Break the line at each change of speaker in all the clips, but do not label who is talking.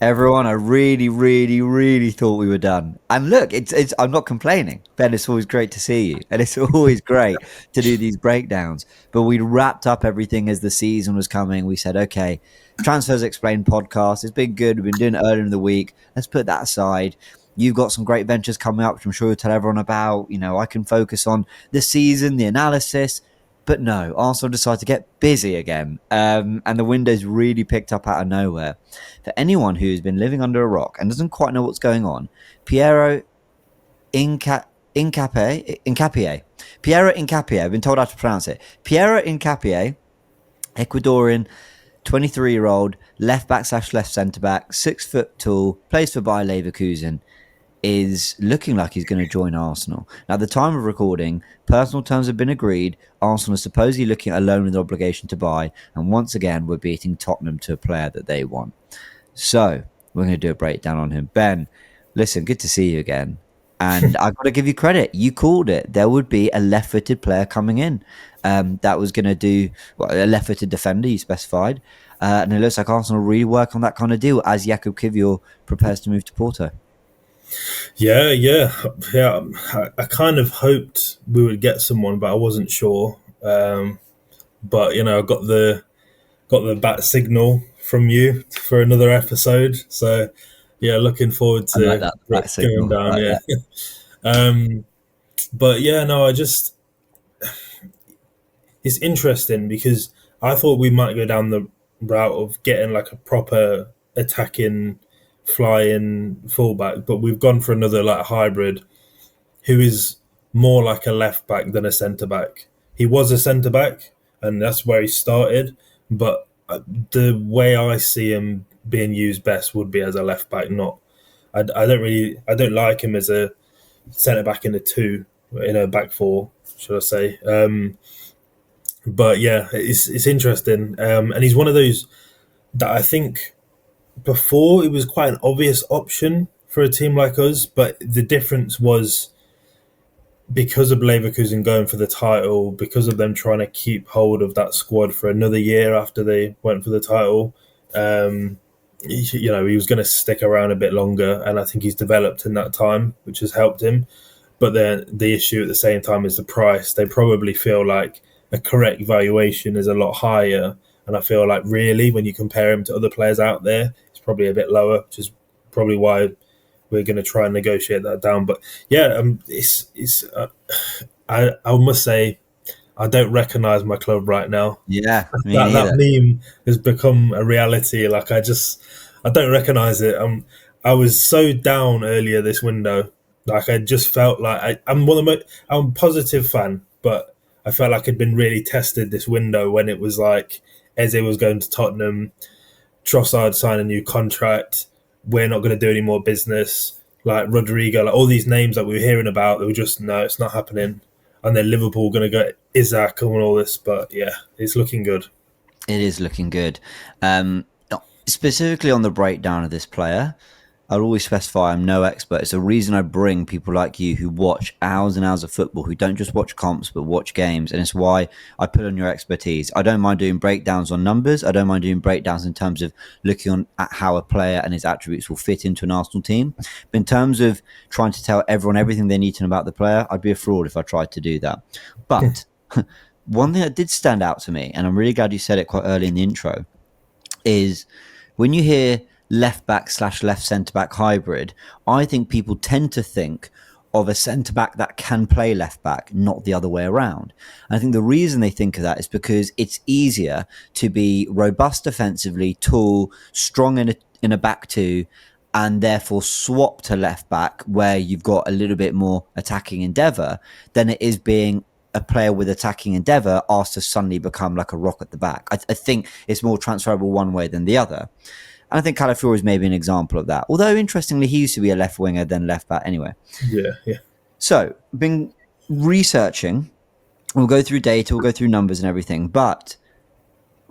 Everyone, I really, really, really thought we were done. And look, it's. I'm not complaining, Ben. It's always great to see you, and it's always great to do these breakdowns. But we wrapped up everything as the season was coming. We said, okay, Transfers Explained podcast. It's been good. We've been doing it earlier in the week. Let's put that aside. You've got some great ventures coming up, which I'm sure you'll tell everyone about. I can focus on the season, the analysis. But no, Arsenal decided to get busy again, and the windows really picked up out of nowhere. For anyone who's been living under a rock and doesn't quite know what's going on, Piero Hincapié. Piero Hincapié. I've been told how to pronounce it. Piero Hincapié, Ecuadorian, 23-year-old, left back / left centre back, 6 foot tall, plays for Bayer Leverkusen, is looking like he's going to join Arsenal. Now, at the time of recording, personal terms have been agreed. Arsenal is supposedly looking at a loan with an obligation to buy, and once again, we're beating Tottenham to a player that they want. So, we're going to do a breakdown on him. Ben, listen, good to see you again. And I've got to give you credit. You called it. There would be a left-footed player coming in that was going to do a left-footed defender, you specified. And it looks like Arsenal really work on that kind of deal as Jakub Kiwior prepares to move to Porto.
Yeah. I kind of hoped we would get someone, but I wasn't sure. But I got the bat signal from you for another episode. So yeah, looking forward to
like that
going down.
Like
yeah, but yeah, no, it's interesting because I thought we might go down the route of getting like a proper attacking, flying fullback, but we've gone for another like hybrid who is more like a left back than a centre back. He was a centre back, and that's where he started. But the way I see him being used best would be as a left back. I don't like him as a centre back in a back four, should I say? But yeah, it's interesting, and he's one of those that I think before it was quite an obvious option for a team like us, but the difference was because of Leverkusen going for the title, because of them trying to keep hold of that squad for another year after they went for the title. He was going to stick around a bit longer, and I think he's developed in that time, which has helped him. But then the issue at the same time is the price. They probably feel like a correct valuation is a lot higher, and I feel like really when you compare him to other players out there, it's probably a bit lower, which is probably why we're going to try and negotiate that down. But yeah, I must say I don't recognise my club right now.
Yeah,
that meme has become a reality. Like I don't recognise it. I was so down earlier this window. Like I just felt like I'm a positive fan, but I felt like I'd been really tested this window when it was like Eze was going to Tottenham, Trossard signed a new contract. We're not going to do any more business. Like Rodrigo, like all these names that we were hearing about, they were just, no, it's not happening. And then Liverpool going to go Isaac and all this. But yeah, it's looking good.
It is looking good. Specifically on the breakdown of this player, I'll always specify I'm no expert. It's the reason I bring people like you who watch hours and hours of football, who don't just watch comps, but watch games. And it's why I put on your expertise. I don't mind doing breakdowns on numbers. I don't mind doing breakdowns in terms of looking at how a player and his attributes will fit into an Arsenal team. But in terms of trying to tell everyone everything they need to know about the player, I'd be a fraud if I tried to do that. But one thing that did stand out to me, and I'm really glad you said it quite early in the intro, is when you hear left back / left centre back hybrid, I think people tend to think of a centre back that can play left back, not the other way around. And I think the reason they think of that is because it's easier to be robust defensively, tall, strong in a back two, and therefore swap to left back where you've got a little bit more attacking endeavour than it is being a player with attacking endeavour asked to suddenly become like a rock at the back. I think it's more transferable one way than the other. And I think Calafiori is maybe an example of that. Although, interestingly, he used to be a left winger, then left back anyway.
Yeah.
So, been researching. We'll go through data, we'll go through numbers and everything. But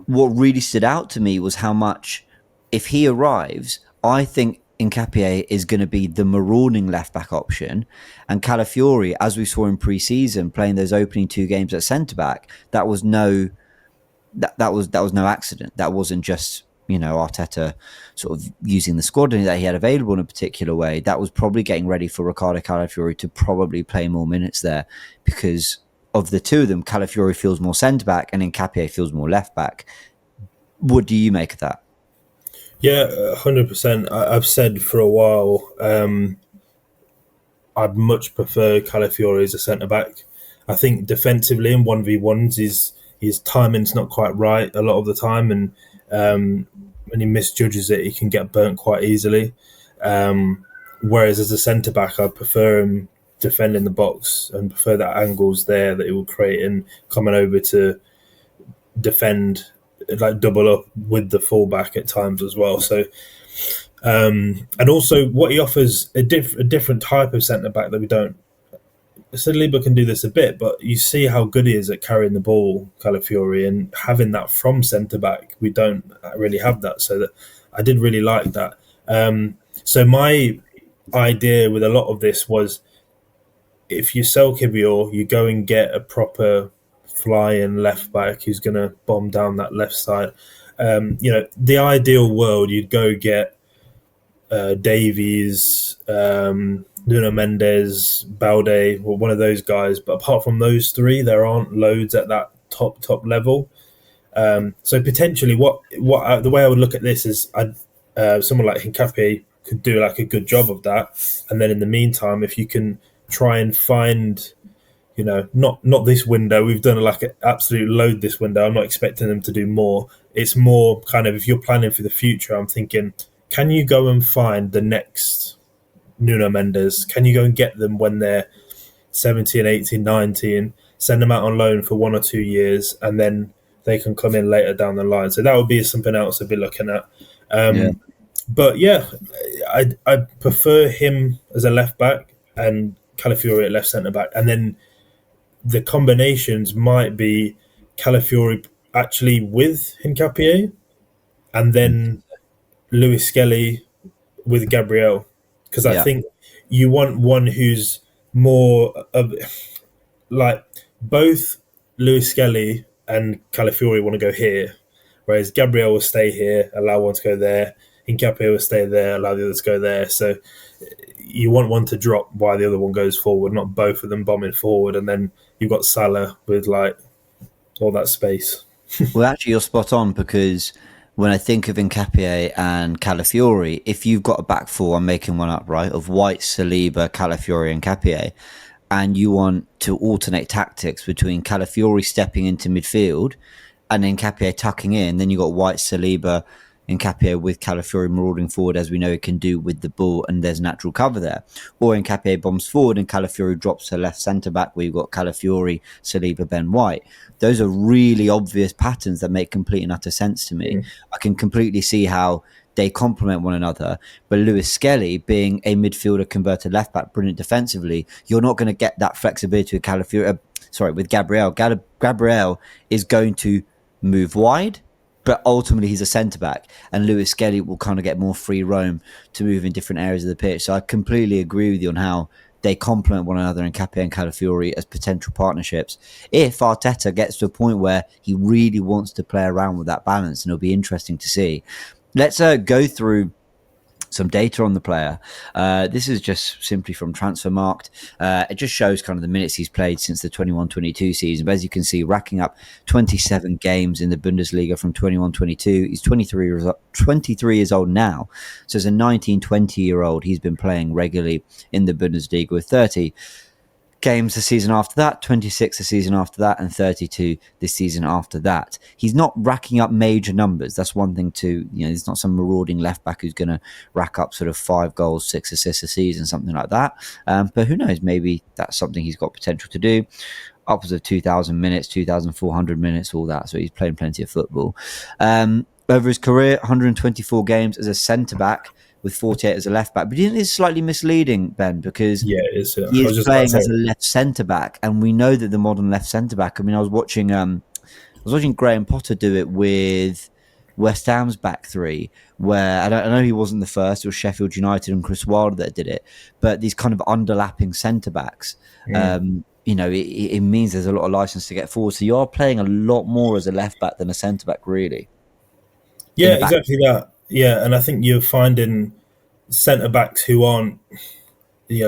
what really stood out to me was how much, if he arrives, I think Hincapié is going to be the marauding left back option. And Calafiori, as we saw in pre-season, playing those opening 2 games at centre back, that was no accident. That wasn't just Arteta sort of using the squad that he had available in a particular way, that was probably getting ready for Ricardo Calafiori to probably play more minutes there, because of the two of them, Calafiori feels more centre back and Hincapié feels more left back. What do you make of that?
Yeah, 100%. I've said for a while, I'd much prefer Calafiori as a centre back. I think defensively in 1v1s, his timing's not quite right a lot of the time, and when he misjudges it, he can get burnt quite easily. Whereas as a centre back, I prefer him defending the box and prefer that angles there that he will create and coming over to defend, like double up with the fullback at times as well. So, and also what he offers a different type of centre back that we don't. Saliba can do this a bit, but you see how good he is at carrying the ball, Calafiori, and having that from centre back. We don't really have that, so that I did really like that. So my idea with a lot of this was, if you sell Kivior, you go and get a proper flying left back who's going to bomb down that left side. The ideal world, you'd go get Davies, Nuno Mendes, Balde, or one of those guys. But apart from those three, there aren't loads at that top level. So potentially, the way I would look at this is, someone like Hincapie could do like a good job of that, and then in the meantime, if you can try and find, not this window. We've done like an absolute load this window. I'm not expecting them to do more. It's more kind of, if you're planning for the future, I'm thinking, can you go and find the next Nuno Mendes? Can you go and get them when they're 17, 18, 19, send them out on loan for 1 or 2 years, and then they can come in later down the line? So that would be something else I'd be looking at. But yeah, I prefer him as a left back and Calafiori at left centre back. And then the combinations might be Calafiori actually with Hincapié, and then Lewis Skelly with Gabriel, because I think you want one who's more of, like, both Lewis Skelly and Calafiori want to go here, whereas Gabriel will stay here, allow one to go there. Hincapié will stay there, allow the other to go there. So you want one to drop while the other one goes forward, not both of them bombing forward, and then you've got Salah with like all that space.
Well, actually, you're spot on, because when I think of Hincapié and Calafiori, if you've got a back four, I'm making one up, right, of White, Saliba, Calafiori, and Hincapié, and you want to alternate tactics between Calafiori stepping into midfield and Hincapié tucking in, then you've got White, Saliba, Hincapié with Calafiori marauding forward, as we know it can do with the ball, and there's natural cover there. Or Hincapié bombs forward and Calafiori drops to left centre-back, where you've got Calafiori, Saliba, Ben White. Those are really obvious patterns that make complete and utter sense to me. I can completely see how they complement one another. But Lewis Skelly, being a midfielder converted left-back, brilliant defensively, you're not going to get that flexibility with Calafiori. With Gabriel. Gabriel is going to move wide, but ultimately he's a centre-back, and Lewis Skelly will kind of get more free roam to move in different areas of the pitch. So I completely agree with you on how they complement one another in Hincapié and Calafiori as potential partnerships. If Arteta gets to a point where he really wants to play around with that balance, and it'll be interesting to see. Let's go through some data on the player. This is just simply from Transfermarkt. It just shows kind of the minutes he's played since the 21-22 season. But as you can see, racking up 27 games in the Bundesliga from 21-22. He's 23 years old now. So as a 19, 20-year-old, he's been playing regularly in the Bundesliga with 30 games the season after that, 26 the season after that, and 32 this season after that. He's not racking up major numbers. That's one thing too. He's not some marauding left back who's going to rack up sort of 5 goals, 6 assists a season, something like that. But who knows? Maybe that's something he's got potential to do. Upwards of 2,000 minutes, 2,400 minutes, all that. So he's playing plenty of football. Over his career, 124 games as a centre back, with 48 as a left back. But it's slightly misleading, Ben, because he is playing as a left centre back, and we know that the modern left centre back. I mean, I was watching Graham Potter do it with West Ham's back three, where I know he wasn't the first. It was Sheffield United and Chris Wilder that did it. But these kind of underlapping centre backs, it means there's a lot of license to get forward. So you are playing a lot more as a left back than a centre back, really. in
Yeah,
a back.
exactly that. Yeah, and I think you're finding centre backs who aren't,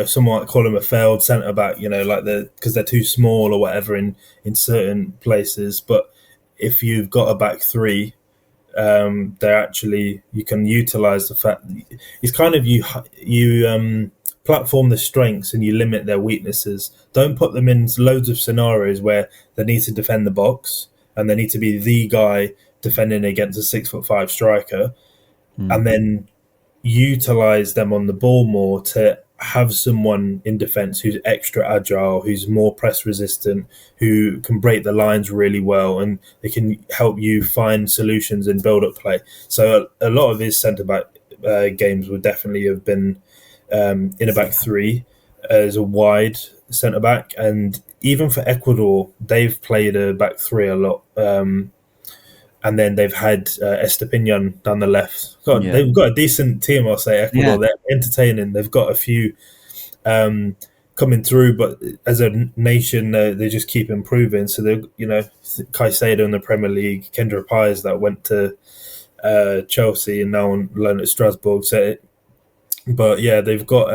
some might call him a failed centre back, like because they're too small or whatever in certain places. But if you've got a back three, they're actually, you can utilize the fact it's kind of you platform the strengths and you limit their weaknesses. Don't put them in loads of scenarios where they need to defend the box and they need to be the guy defending against a 6'5" striker,
Mm.
and then utilize them on the ball more to have someone in defence who's extra agile, who's more press resistant, who can break the lines really well, and they can help you find solutions in build up play. So a lot of his centre back games would definitely have been in a back three as a wide centre back, and even for Ecuador, they've played a back three a lot. And then they've had Estepinian down the left. God,
Yeah.
they've got a decent team, I'll say.
Yeah.
Ecuador, they're entertaining. They've got a few coming through, but as a nation, they just keep improving. So they, Caicedo in the Premier League, Kendra Pires that went to Chelsea and now on loan at Strasbourg. But yeah, they've got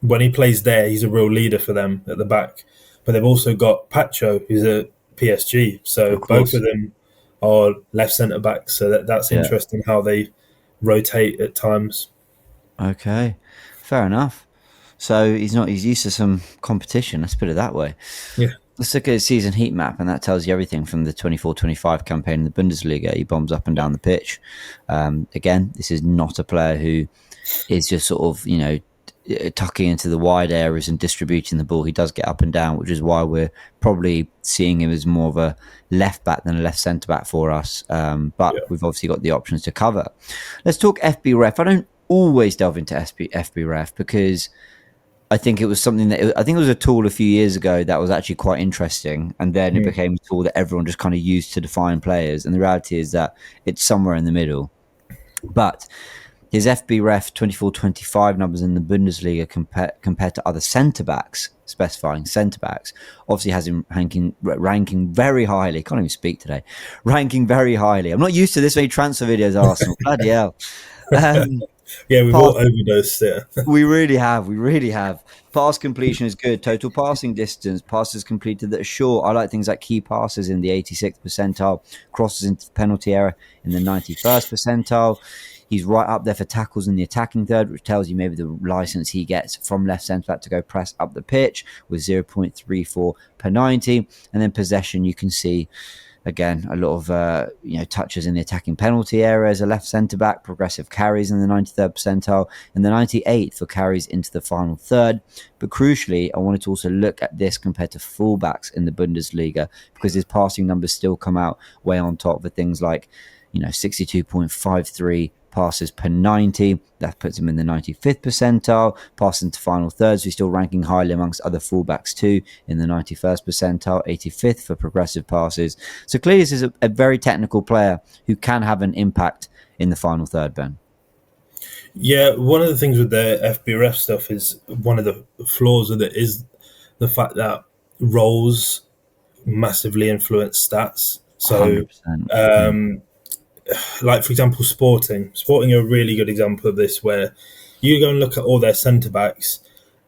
when he plays there, he's a real leader for them at the back. But they've also got Pacho, who's a PSG. So
Of
both
course.
of them are left centre backs. So that's
Yeah.
interesting how they rotate at times.
Okay. Fair enough. So he's used to some competition. Let's put it that way.
Yeah.
Let's look at his season heat map, and that tells you everything from the 24-25 campaign in the Bundesliga. He bombs up and down the pitch. Again, this is not a player who is just sort of, tucking into the wide areas and distributing the ball. He does get up and down, which is why we're probably seeing him as more of a left back than a left centre back for us. But
Yeah.
we've obviously got the options to cover. Let's talk FB Ref. I don't always delve into FB Ref because I think it was something I think it was a tool a few years ago that was actually quite interesting, and then it
Mm.
became a tool that everyone just kind of used to define players. And the reality is that it's somewhere in the middle. But his FB Ref 24-25 numbers in the Bundesliga compared to other centre backs, specifying centre backs, obviously has him ranking very highly. Can't even speak today. Ranking very highly. I'm not used to this many transfer videos, Arsenal. Bloody hell.
Yeah, we've
Pass
all overdosed there.
We really have. We really have. Pass completion is good. Total passing distance, passes completed that are short. I like things like key passes in the 86th percentile, crosses into the penalty area in the 91st percentile. He's right up there for tackles in the attacking third, which tells you maybe the license he gets from left centre back to go press up the pitch with 0.34 per 90. And then possession, you can see again, a lot of touches in the attacking penalty area as a left centre back, progressive carries in the 93rd percentile, and the 98th for carries into the final third. But crucially, I wanted to also look at this compared to fullbacks in the Bundesliga because his passing numbers still come out way on top for things like 62.53 passes per 90. That puts him in the 95th percentile. Passing to final thirds, he's still ranking highly amongst other fullbacks too, in the 91st percentile, 85th for progressive passes. So clearly this is a very technical player who can have an impact in the final third, Ben.
Yeah, one of the things with the FBref stuff is one of the flaws of it is the fact that roles massively influence stats. So
100%.
like for example, Sporting are a really good example of this, where you go and look at all their centre backs,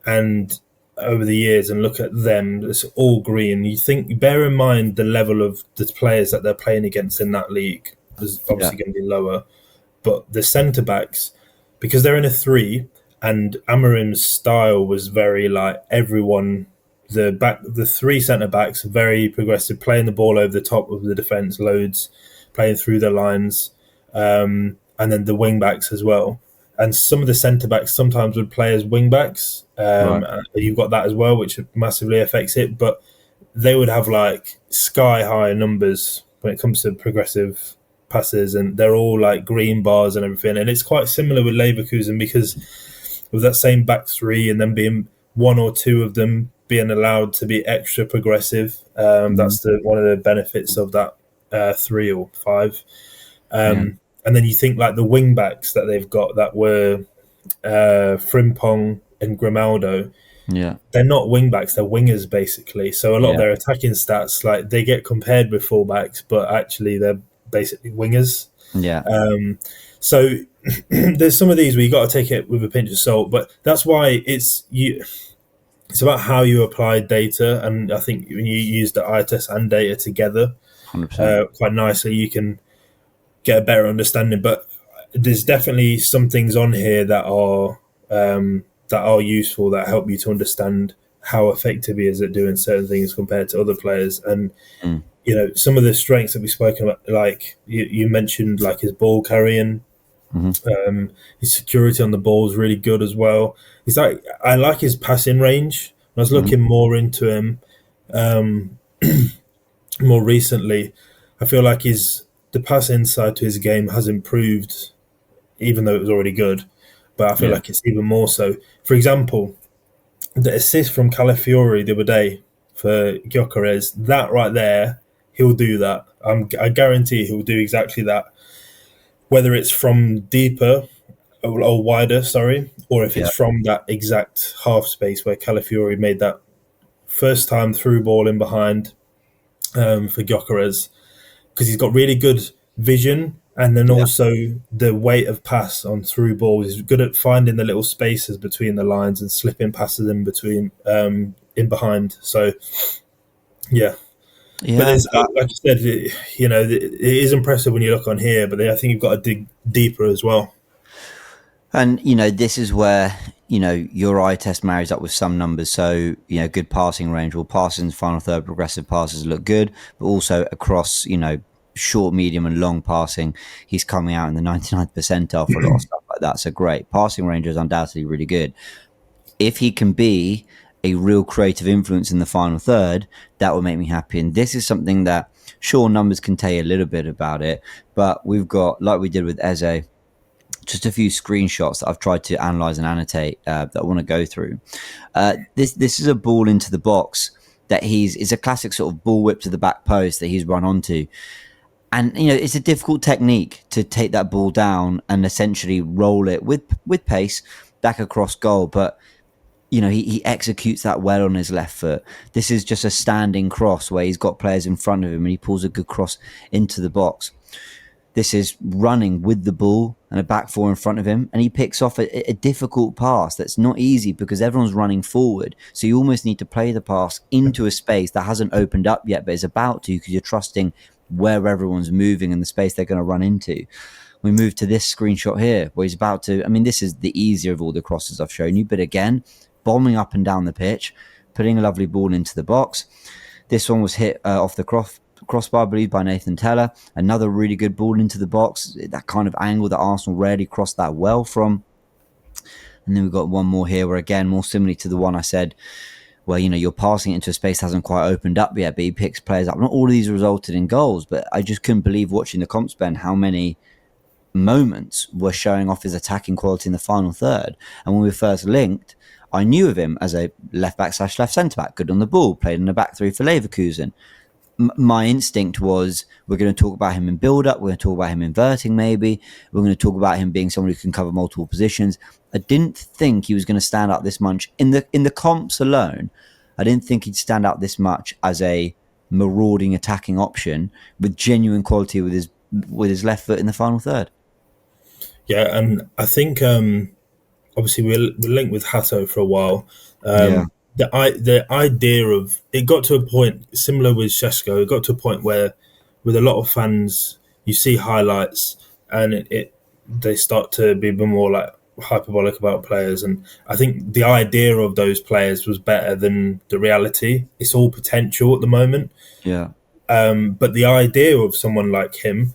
and over the years, and look at them, it's all green. Bear in mind the level of the players that they're playing against in that league is
Yeah.
obviously going to be lower, but the centre backs, because they're in a three, and Amarim's style was very like everyone. The three centre backs very progressive, playing the ball over the top of the defence loads, playing through the lines, and then the wing backs as well. And some of the centre backs sometimes would play as wing backs.
Right.
You've got that as well, which massively affects it. But they would have like sky high numbers when it comes to progressive passes, and they're all like green bars and everything. And it's quite similar with Leverkusen because with that same back three, and then being one or two of them being allowed to be extra progressive. That's one of the benefits of that 3 or 5.
Yeah.
And then you think like the wing backs that they've got that were Frimpong and Grimaldo.
Yeah.
They're not wing backs; they're wingers basically. So a lot of their attacking stats, like they get compared with fullbacks, but actually they're basically wingers.
Yeah,
So there's some of these where you got to take it with a pinch of salt, but that's why it's about how you apply data, and I think when you use the eye test and data together
100%.
quite nicely, you can get a better understanding. But there's definitely some things on here that are useful, that help you to understand how effective he is at doing certain things compared to other players. And
Mm.
some of the strengths that we've spoken about, like you mentioned, like his ball carrying,
Hmm.
his security on the ball is really good as well. I like his passing range. I was
Hmm.
looking more into him um, more recently. I feel like the pass inside to his game has improved, even though it was already good. But I feel
Yeah,
like it's even more so. For example, the assist from Calafiori the other day for Gyökeres, that right there, he'll do that. I guarantee he'll do exactly that. Whether it's from deeper or wider, sorry, or if
yeah,
it's from that exact half space where Calafiori made that first time through ball in behind for Gyökeres, because he's got really good vision, and then
yeah.
also the weight of pass on through balls. He's good at finding the little spaces between the lines and slipping passes in between, in behind. So yeah, but
Yeah,
there's, like you said, it is impressive when you look on here, but I think you've got to dig deeper as well.
and this is where your eye test marries up with some numbers. So good passing range. Well, passing final third progressive passes look good, but also across short, medium, and long passing, he's coming out in the 99th percentile for a lot of stuff like that. So great passing range is undoubtedly really good. If he can be a real creative influence in the final third, that will make me happy. And this is something that sure numbers can tell you a little bit about it, but we've got, like we did with Eze, just a few screenshots that I've tried to analyze and annotate that I want to go through. This is a ball into the box that is a classic sort of ball whip to the back post that he's run onto. And it's a difficult technique to take that ball down and essentially roll it with pace back across goal. But he executes that well on his left foot. This is just a standing cross where he's got players in front of him and he pulls a good cross into the box. This is running with the ball and a back four in front of him, and he picks off a difficult pass that's not easy because everyone's running forward. So you almost need to play the pass into a space that hasn't opened up yet, but is about to, because you're trusting where everyone's moving and the space they're going to run into. We move to this screenshot here where he's about to, I mean, this is the easier of all the crosses I've shown you, but again, bombing up and down the pitch, putting a lovely ball into the box. This one was hit off the crossbar, I believe, by Nathan Teller. Another really good ball into the box, that kind of angle that Arsenal rarely crossed that well from. And then we've got one more here where, again, more similarly to the one I said, where you're passing it into a space that hasn't quite opened up yet, but he picks players up. Not all of these resulted in goals, but I just couldn't believe watching the comps, Ben, how many moments were showing off his attacking quality in the final third. And when we first linked, I knew of him as a left back / left centre back, good on the ball, played in the back three for Leverkusen. My instinct was we're going to talk about him in build-up, we're going to talk about him inverting maybe, we're going to talk about him being someone who can cover multiple positions. I didn't think he was going to stand out this much in the comps alone. I didn't think he'd stand out this much as a marauding attacking option with genuine quality with his left foot in the final third.
Yeah, and I think obviously we're linked with Hato for a while.
Yeah,
The idea of it got to a point similar with Shesko. It got to a point where, with a lot of fans, you see highlights and they start to be a bit more like hyperbolic about players. And I think the idea of those players was better than the reality. It's all potential at the moment,
yeah,
but the idea of someone like him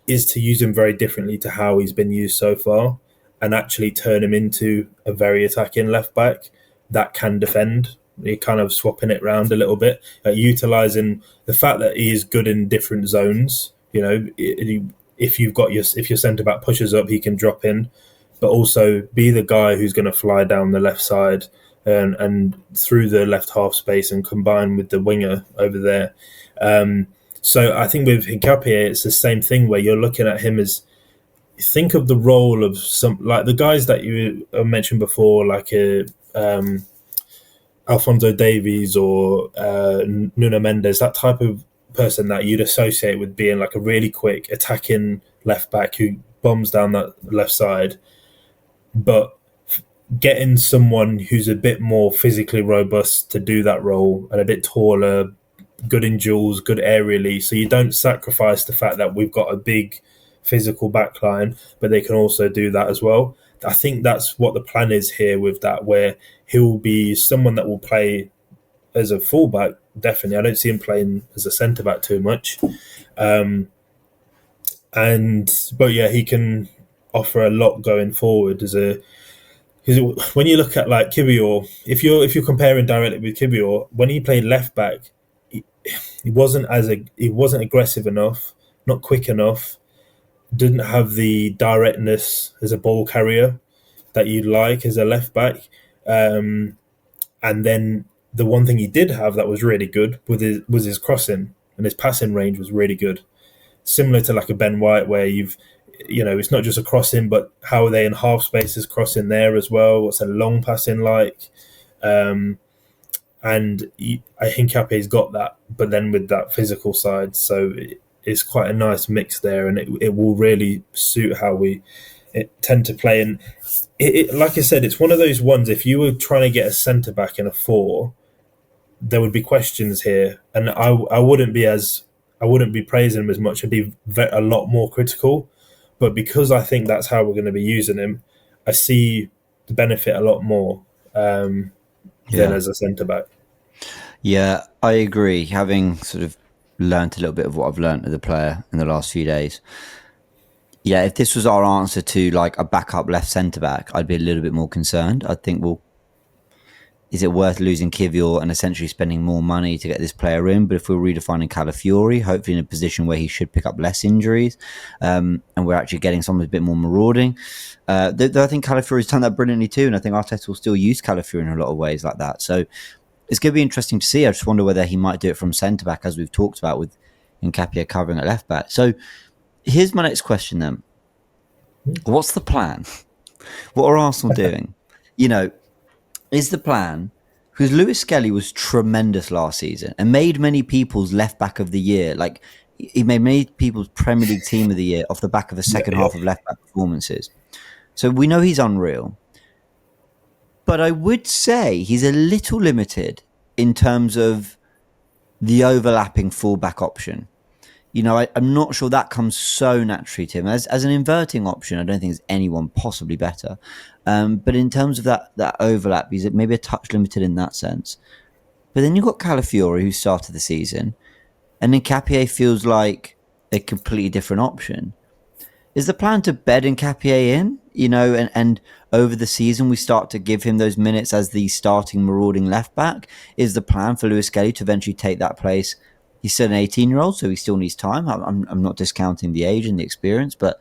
is to use him very differently to how he's been used so far, and actually turn him into a very attacking left back that can defend. You're kind of swapping it around a little bit, utilizing the fact that he is good in different zones. If your centre back pushes up, he can drop in, but also be the guy who's going to fly down the left side and through the left half space and combine with the winger over there. So I think with Hincapie, it's the same thing where you're looking at him as, think of the role of some, like the guys that you mentioned before, like Alphonso Davies or Nuno Mendes, that type of person that you'd associate with being like a really quick attacking left back who bombs down that left side, but getting someone who's a bit more physically robust to do that role and a bit taller, good in duels, good aerially, so you don't sacrifice the fact that we've got a big physical backline, but they can also do that as well. I think that's what the plan is here with that, where he'll be someone that will play as a fullback. Definitely, I don't see him playing as a centre back too much. But yeah, he can offer a lot going forward as a. Because when you look at like Kivior, if you're comparing directly with Kivior, when he played left back, he wasn't aggressive enough, not quick enough, didn't have the directness as a ball carrier that you'd like as a left back. And then the one thing he did have that was really good was his crossing, and his passing range was really good. Similar to like a Ben White, where it's not just a crossing, but how are they in half spaces crossing there as well? What's a long passing like? And I think Hincapie's got that, but then with that physical side, so it's quite a nice mix there, and it will really suit how we tend to play. And like I said, it's one of those ones. If you were trying to get a centre back in a 4, there would be questions here, and I wouldn't be praising him as much. I'd be a lot more critical. But because I think that's how we're going to be using him, I see the benefit a lot more than as a centre back.
Yeah, I agree. Having sort of learnt a little bit of what I've learnt as a player in the last few days. Yeah, if this was our answer to like a backup left centre back, I'd be a little bit more concerned. I'd think, well, is it worth losing Kivior and essentially spending more money to get this player in? But if we're redefining Calafiori, hopefully in a position where he should pick up less injuries, and we're actually getting someone a bit more marauding, I think Calafiori's done that brilliantly too, and I think Arteta will still use Calafiori in a lot of ways like that. So it's going to be interesting to see. I just wonder whether he might do it from centre back, as we've talked about with Hincapié covering at left back. So here's my next question then: what's the plan? What are Arsenal doing? Is the plan, because Lewis Skelly was tremendous last season and made many people's left back of the year. Like, he made many people's Premier League team of the year off the back of the second half of left back performances. So we know he's unreal. But I would say he's a little limited in terms of the overlapping fullback option. I'm not sure that comes so naturally to him. As an inverting option, I don't think there's anyone possibly better. But in terms of that overlap, he's maybe a touch limited in that sense. But then you've got Calafiori, who started the season, and Hincapié feels like a completely different option. Is the plan to bed Hincapié in, and over the season we start to give him those minutes as the starting marauding left back? Is the plan for Lewis Skelly to eventually take that place? He's still an 18-year-old, so he still needs time. I'm not discounting the age and the experience, but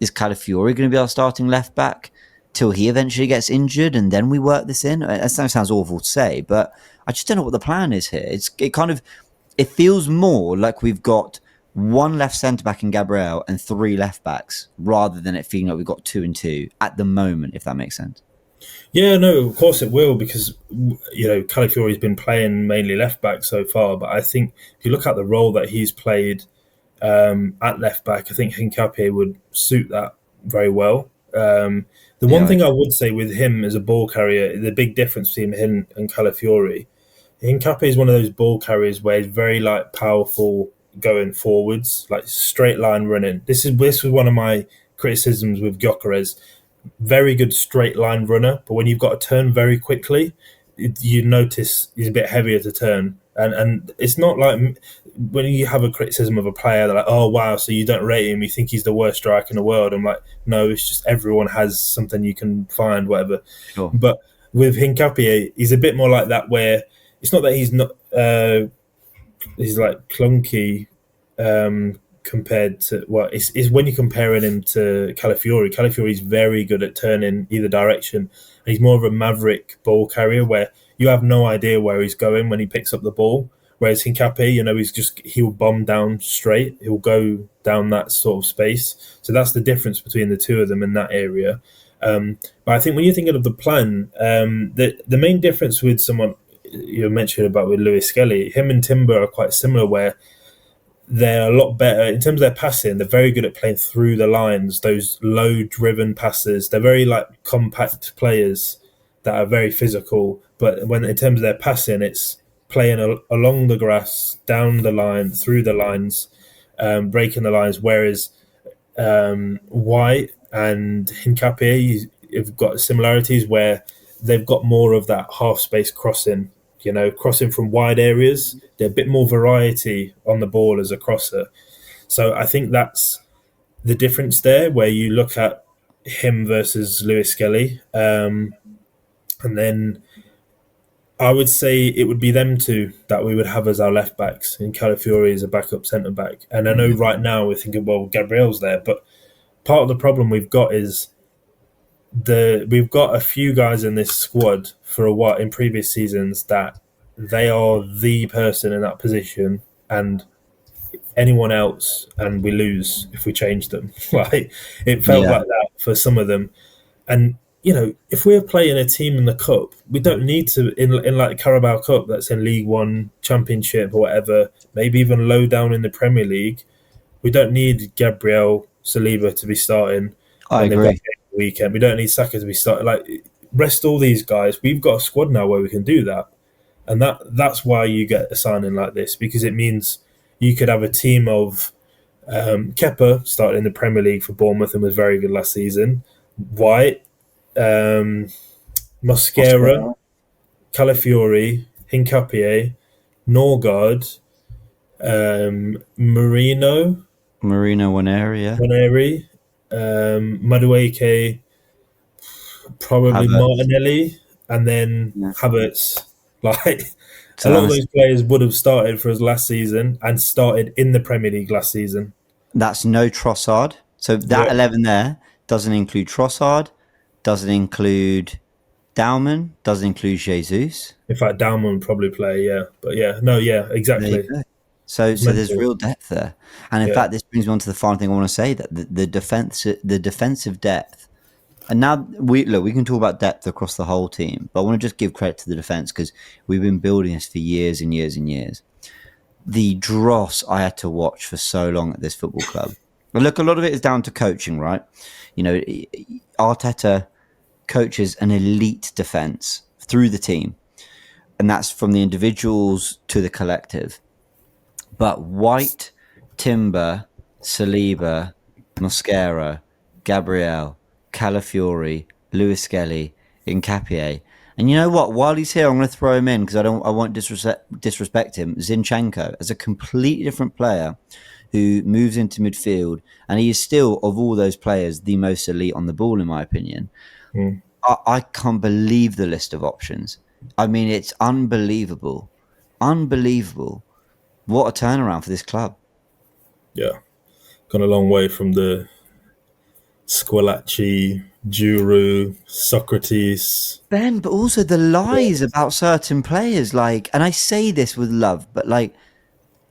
is Calafiori going to be our starting left back till he eventually gets injured, and then we work this in? That sounds awful to say, but I just don't know what the plan is here. It feels more like we've got one left centre back in Gabriel and 3 left backs, rather than it feeling like we've got 2 and 2 at the moment, if that makes sense.
Yeah, no, of course it will, because Calafiori's been playing mainly left back so far. But I think if you look at the role that he's played at left back, I think Hincapie would suit that very well. The one thing I would say with him as a ball carrier, the big difference between him and Calafiori, Hincapie is one of those ball carriers where he's very powerful going forwards, like straight line running. This was one of my criticisms with Gyökeres. Very good straight line runner, but when you've got to turn very quickly, you notice he's a bit heavier to turn. And it's not like when you have a criticism of a player, they're like, oh, wow, so you don't rate him, you think he's the worst striker in the world. I'm like, no, it's just everyone has something you can find, whatever.
Sure.
But with Hincapie, he's a bit more like that, where it's not that he's not he's like clunky compared to, well, it's when you're comparing him to Calafiori. Calafiori's very good at turning either direction, and he's more of a maverick ball carrier where you have no idea where he's going when he picks up the ball. Whereas Hincapie, he'll bomb down straight. He'll go down that sort of space. So that's the difference between the two of them in that area. But I think when you're thinking of the plan, the main difference with someone you mentioned about with Lewis Skelly, him and Timber are quite similar, where they're a lot better in terms of their passing. They're very good at playing through the lines, those low-driven passes. They're very like compact players that are very physical. But when in terms of their passing, it's playing along the grass, down the line, through the lines, breaking the lines. Whereas White and Hincapie have got similarities where they've got more of that half space crossing, crossing from wide areas. They're a bit more variety on the ball as a crosser. So I think that's the difference there, where you look at him versus Lewis Skelly. And then I would say it would be them two that we would have as our left backs, in Calafiori as a backup centre back. And I know right now we're thinking, well, Gabriel's there, but part of the problem we've got is we've got a few guys in this squad for a while in previous seasons that they are the person in that position, and anyone else, and we lose if we change them. Like it felt
Yeah,
like that for some of them, and if we're playing a team in the cup, we don't need to in like the Carabao Cup that's in League One, Championship, or whatever. Maybe even low down in the Premier League. We don't need Gabriel Saliba to be starting
I
when they've got
agree.
a weekend. We don't need Saka to be starting. Like rest all these guys. We've got a squad now where we can do that, and that's why you get a signing like this, because it means you could have a team of Kepa started in the Premier League for Bournemouth and was very good last season. White, Mosquera,
Oscar,
Calafiori, Hincapie, Norgard, Marino,
Marino, one area.
Waneri, Madueke, probably
Havertz.
Martinelli, and then
Yeah.
Havertz. Like a
So
lot of those players would have started for us last season and started in the Premier League last season.
that's no Trossard. So that
Yeah.
11 there doesn't include Trossard, doesn't include Dauman, doesn't include Jesus.
In fact, Dalman would probably play, yeah. But yeah, no, yeah,
There you
exactly.
go. So there's
Mental.
real depth there, and in
Yeah.
fact, this brings me on to the final thing I want to say, that the defensive depth. And now we can talk about depth across the whole team, but I want to just give credit to the defense because we've been building this for years and years and years. The dross I had to watch for so long at this football club. But look, a lot of it is down to coaching, right? Arteta coaches an elite defense through the team, and that's from the individuals to the collective. But White, Timber, Saliba, Mosquera, Gabriel, Calafiori, Lewis Skelly, Hincapié. And you know what? While he's here, I'm going to throw him in because I won't disrespect him. Zinchenko as a completely different player who moves into midfield, and he is still, of all those players, the most elite on the ball, in my opinion.
Mm.
I can't believe the list of options. I mean, it's unbelievable. Unbelievable. What a turnaround for this club.
Yeah. Gone a long way from the Squillaci, Juru, Socrates.
Ben, but also the lies about certain players, and I say this with love, but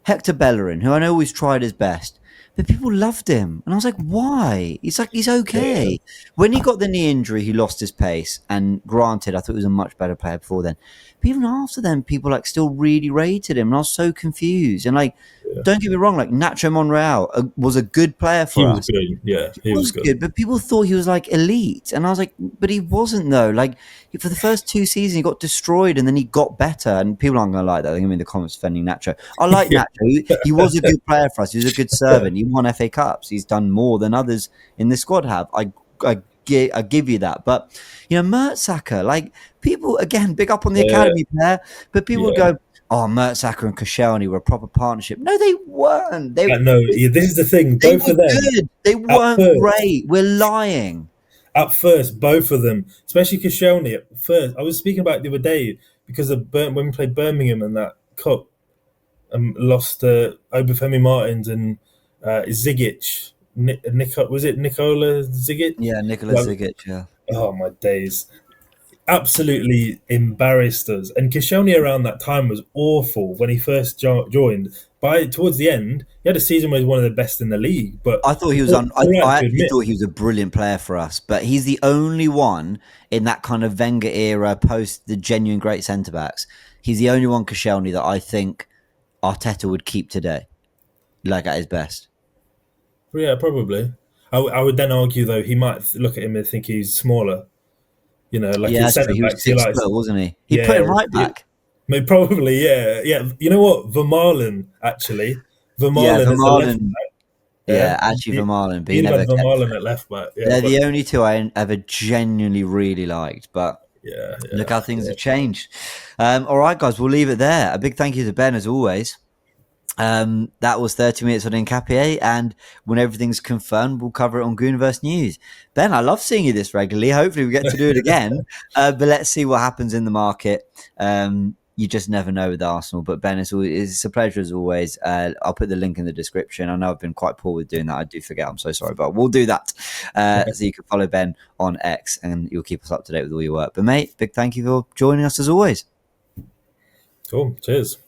Hector Bellerin, who I know always tried his best, but people loved him. And I was like, why? He's
Yeah.
okay. When he got the knee injury, he lost his pace. And granted, I thought he was a much better player before then. But even after then, people still really rated him. And I was so confused. And
Yeah.
don't get me wrong, Nacho Monreal was a good player
He
for
was
us.
good. Yeah, he was
Was
good.
good, but people thought he was elite, and I was like, but he wasn't though. For the first two seasons, he got destroyed, and then he got better. And people aren't going to like that. They're going to be in the comments defending Nacho. I like
Yeah.
Nacho. He was a good player for us. He was a good servant. He won FA Cups. He's done more than others in the squad have. I give you that. But Mertesacker, people again big up on the
Yeah.
academy player, but people would
Yeah.
go, "Oh, Mertesacker and Koscielny were a proper partnership." No, they weren't.
No, yeah, this is the thing.
They
Both
were
of them,
good. They
at
weren't
first,
great. We're lying.
both of them, especially Koscielny at first. I was speaking about it the other day because of when we played Birmingham in that cup and lost Obafemi Martins and Zigic. Was it Nikola Zigic?
Yeah, Nikola
Well,
Zigic, yeah.
oh my days. Absolutely embarrassed us. And Koscielny around that time was awful when he first joined. By towards the end, he had a season where he was one of the best in the league. But
I thought he was
all right
I
to
actually
admit,
thought he was a brilliant player for us, but he's the only one in that kind of Wenger era post the genuine great centre backs. He's the only one, Koscielny, that I think Arteta would keep today. like at his best.
Yeah, probably. I would then argue though he might look at him and think he's smaller. You know, like
Yeah,
his
that's true.
centre
He was
backs. He
6 foot,
likes,
wasn't he? He put
yeah,
him right back.
maybe probably, yeah. You know what? Vermaelen actually,
Yeah,
Vermaelen is a left
Vermaelen.
back. Yeah,
Yeah, actually, Vermaelen, but he
you'd have
never
had
kept.
Vermaelen at left back. Yeah,
They're
but
the only two I ever genuinely really liked, but
yeah,
look
yeah,
how things
yeah.
have changed. All right, guys, we'll leave it there. A big thank you to Ben as always. That was 30 minutes on Hincapié, and when everything's confirmed, we'll cover it on Goonerverse News. Ben, I love seeing you this regularly. Hopefully, we get to do it again. But let's see what happens in the market. You just never know with Arsenal. But Ben, it's a pleasure as always. I'll put the link in the description. I know I've been quite poor with doing that. I do forget. I'm so sorry, but we'll do that. So you can follow Ben on X, and you'll keep us up to date with all your work. But mate, big thank you for joining us as always.
Cool. Cheers.